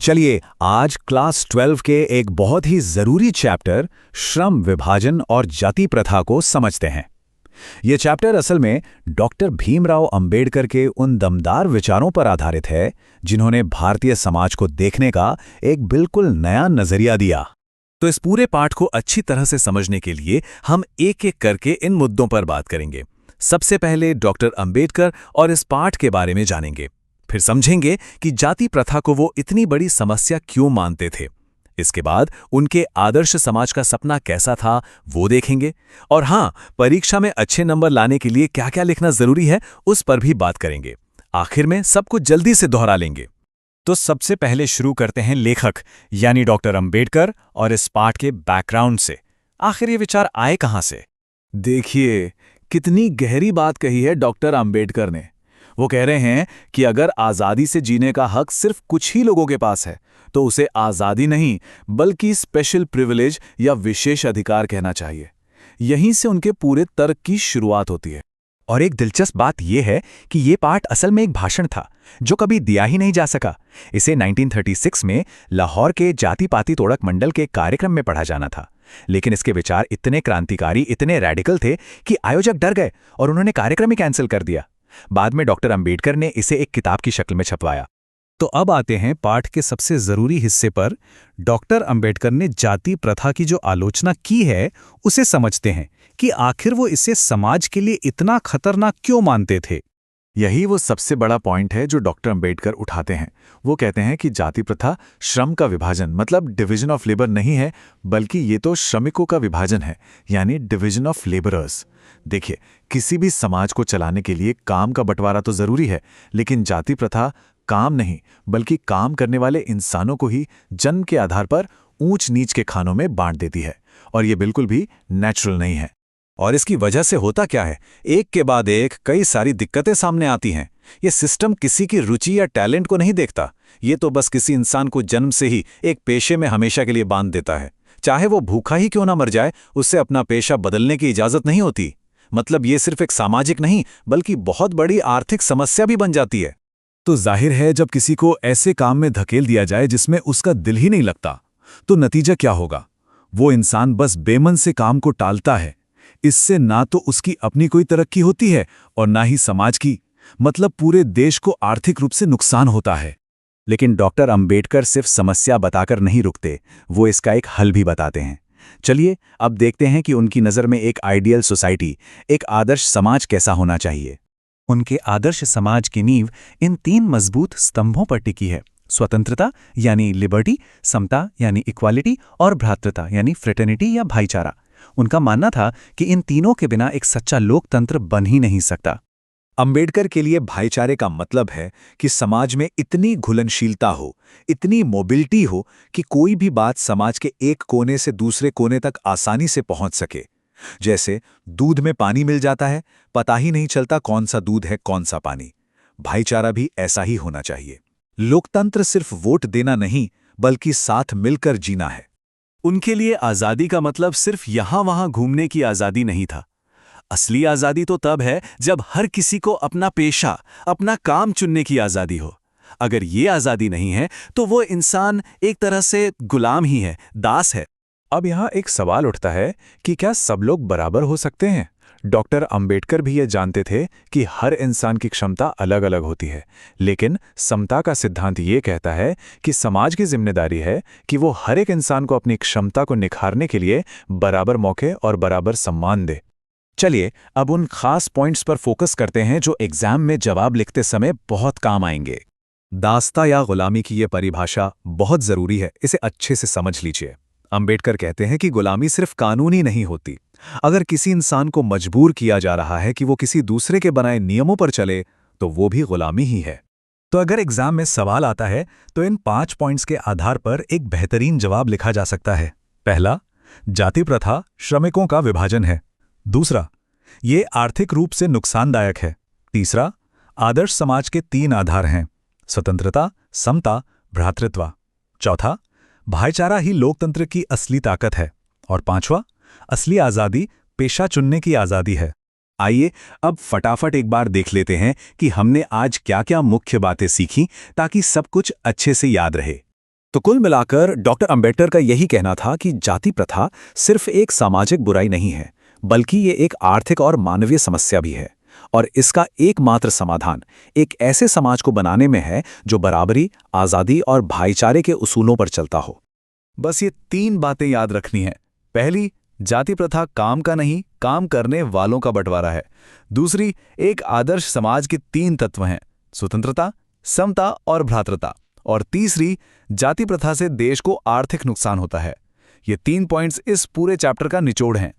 चलिए आज क्लास 12 के एक बहुत ही जरूरी चैप्टर श्रम विभाजन और जाति प्रथा को समझते हैं। यह चैप्टर असल में डॉक्टर भीमराव अंबेडकर के उन दमदार विचारों पर आधारित है जिन्होंने भारतीय समाज को देखने का एक बिल्कुल नया नजरिया दिया। तो इस पूरे पाठ को अच्छी तरह से समझने के लिए हम एक एक करके इन मुद्दों पर बात करेंगे। सबसे पहले डॉक्टर अंबेडकर और इस पाठ के बारे में जानेंगे, फिर समझेंगे कि जाति प्रथा को वो इतनी बड़ी समस्या क्यों मानते थे। इसके बाद उनके आदर्श समाज का सपना कैसा था वो देखेंगे, और हाँ, परीक्षा में अच्छे नंबर लाने के लिए क्या क्या लिखना जरूरी है उस पर भी बात करेंगे। आखिर में सब कुछ जल्दी से दोहरा लेंगे। तो सबसे पहले शुरू करते हैं लेखक यानी डॉक्टर अंबेडकर और इस पाठ के बैकग्राउंड से। आखिर ये विचार आए कहां से? देखिए कितनी गहरी बात कही है डॉक्टर अंबेडकर ने। वो कह रहे हैं कि अगर आज़ादी से जीने का हक सिर्फ कुछ ही लोगों के पास है तो उसे आज़ादी नहीं बल्कि स्पेशल प्रिविलेज या विशेष अधिकार कहना चाहिए। यहीं से उनके पूरे तर्क की शुरुआत होती है। और एक दिलचस्प बात यह है कि ये पाठ असल में एक भाषण था जो कभी दिया ही नहीं जा सका। इसे 1936 में लाहौर के जाति पाति तोड़क मंडल के कार्यक्रम में पढ़ा जाना था, लेकिन इसके विचार इतने क्रांतिकारी, इतने रैडिकल थे कि आयोजक डर गए और उन्होंने कार्यक्रम ही कैंसिल कर दिया। बाद में डॉक्टर अंबेडकर ने इसे एक किताब की शक्ल में छपवाया। तो अब आते हैं पाठ के सबसे जरूरी हिस्से पर। डॉक्टर अंबेडकर ने जाति प्रथा की जो आलोचना की है उसे समझते हैं कि आखिर वो इसे समाज के लिए इतना खतरनाक क्यों मानते थे। यही वो सबसे बड़ा पॉइंट है जो डॉक्टर अंबेडकर उठाते हैं। वो कहते हैं कि जाति प्रथा श्रम का विभाजन मतलब डिवीजन ऑफ लेबर नहीं है, बल्कि ये तो श्रमिकों का विभाजन है, यानी डिवीजन ऑफ लेबरर्स। देखिए, किसी भी समाज को चलाने के लिए काम का बंटवारा तो जरूरी है, लेकिन जाति प्रथा काम नहीं बल्कि काम करने वाले इंसानों को ही जन्म के आधार पर ऊंच नीच के खानों में बांट देती है, और ये बिल्कुल भी नेचुरल नहीं है। और इसकी वजह से होता क्या है, एक के बाद एक कई सारी दिक्कतें सामने आती हैं। ये सिस्टम किसी की रुचि या टैलेंट को नहीं देखता, ये तो बस किसी इंसान को जन्म से ही एक पेशे में हमेशा के लिए बांध देता है। चाहे वो भूखा ही क्यों ना मर जाए, उससे अपना पेशा बदलने की इजाजत नहीं होती। मतलब ये सिर्फ एक सामाजिक नहीं बल्कि बहुत बड़ी आर्थिक समस्या भी बन जाती है। तो जाहिर है जब किसी को ऐसे काम में धकेल दिया जाए जिसमें उसका दिल ही नहीं लगता, तो नतीजा क्या होगा? वो इंसान बस बेमन से काम को टालता है। इससे ना तो उसकी अपनी कोई तरक्की होती है और ना ही समाज की, मतलब पूरे देश को आर्थिक रूप से नुकसान होता है। लेकिन डॉक्टर अंबेडकर सिर्फ समस्या बताकर नहीं रुकते, वो इसका एक हल भी बताते हैं। चलिए अब देखते हैं कि उनकी नज़र में एक आइडियल सोसाइटी, एक आदर्श समाज कैसा होना चाहिए। उनके आदर्श समाज की नींव इन 3 मजबूत स्तंभों पर टिकी है: स्वतंत्रता यानी लिबर्टी, समता यानी इक्वालिटी, और भ्रातृता यानी फ्रेटर्निटी या भाईचारा। उनका मानना था कि इन तीनों के बिना एक सच्चा लोकतंत्र बन ही नहीं सकता। अंबेडकर के लिए भाईचारे का मतलब है कि समाज में इतनी घुलनशीलता हो, इतनी मोबिलिटी हो कि कोई भी बात समाज के एक कोने से दूसरे कोने तक आसानी से पहुंच सके। जैसे दूध में पानी मिल जाता है, पता ही नहीं चलता कौन सा दूध है कौन सा पानी। भाईचारा भी ऐसा ही होना चाहिए। लोकतंत्र सिर्फ वोट देना नहीं बल्कि साथ मिलकर जीना है। उनके लिए आज़ादी का मतलब सिर्फ यहां-वहां घूमने की आज़ादी नहीं था। असली आज़ादी तो तब है जब हर किसी को अपना पेशा, अपना काम चुनने की आज़ादी हो। अगर ये आज़ादी नहीं है तो वो इंसान एक तरह से गुलाम ही है, दास है। अब यहाँ एक सवाल उठता है कि क्या सब लोग बराबर हो सकते हैं? डॉक्टर अंबेडकर भी ये जानते थे कि हर इंसान की क्षमता अलग अलग होती है, लेकिन समता का सिद्धांत ये कहता है कि समाज की जिम्मेदारी है कि वो हर एक इंसान को अपनी क्षमता को निखारने के लिए बराबर मौके और बराबर सम्मान दे। चलिए अब उन खास पॉइंट्स पर फोकस करते हैं जो एग्जाम में जवाब लिखते समय बहुत काम आएंगे। दास्ता या गुलामी की ये परिभाषा बहुत जरूरी है, इसे अच्छे से समझ लीजिए। अंबेडकर कहते हैं कि गुलामी सिर्फ कानूनी नहीं होती। अगर किसी इंसान को मजबूर किया जा रहा है कि वो किसी दूसरे के बनाए नियमों पर चले तो वो भी गुलामी ही है। तो अगर एग्जाम में सवाल आता है तो इन 5 पॉइंट्स के आधार पर एक बेहतरीन जवाब लिखा जा सकता है। पहला, जाति प्रथा श्रमिकों का विभाजन है। दूसरा, ये आर्थिक रूप से नुकसानदायक है। तीसरा, आदर्श समाज के 3 आधार हैं: स्वतंत्रता, समता, भ्रातृत्व। चौथा, भाईचारा ही लोकतंत्र की असली ताकत है। और पांचवा, असली आज़ादी पेशा चुनने की आज़ादी है। आइए अब फटाफट एक बार देख लेते हैं कि हमने आज क्या क्या मुख्य बातें सीखी ताकि सब कुछ अच्छे से याद रहे। तो कुल मिलाकर डॉक्टर अंबेडकर का यही कहना था कि जाति प्रथा सिर्फ एक सामाजिक बुराई नहीं है, बल्कि ये एक आर्थिक और मानवीय समस्या भी है। और इसका एकमात्र समाधान एक ऐसे समाज को बनाने में है जो बराबरी, आज़ादी और भाईचारे के उसूलों पर चलता हो। बस ये 3 बातें याद रखनी है। पहली, जाति प्रथा काम का नहीं, काम करने वालों का बंटवारा है। दूसरी, एक आदर्श समाज के 3 तत्व हैं: स्वतंत्रता, समता और भ्रातृता। और तीसरी, जाति प्रथा से देश को आर्थिक नुकसान होता है। ये 3 पॉइंट्स इस पूरे चैप्टर का निचोड़ हैं।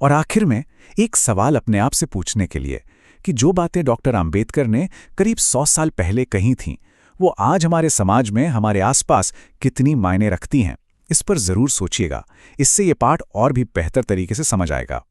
और आखिर में एक सवाल अपने आप से पूछने के लिए कि जो बातें डॉक्टर अंबेडकर ने करीब 100 साल पहले कही थीं, वो आज हमारे समाज में, हमारे आसपास कितनी मायने रखती हैं, इस पर जरूर सोचिएगा। इससे ये पाठ और भी बेहतर तरीके से समझ आएगा।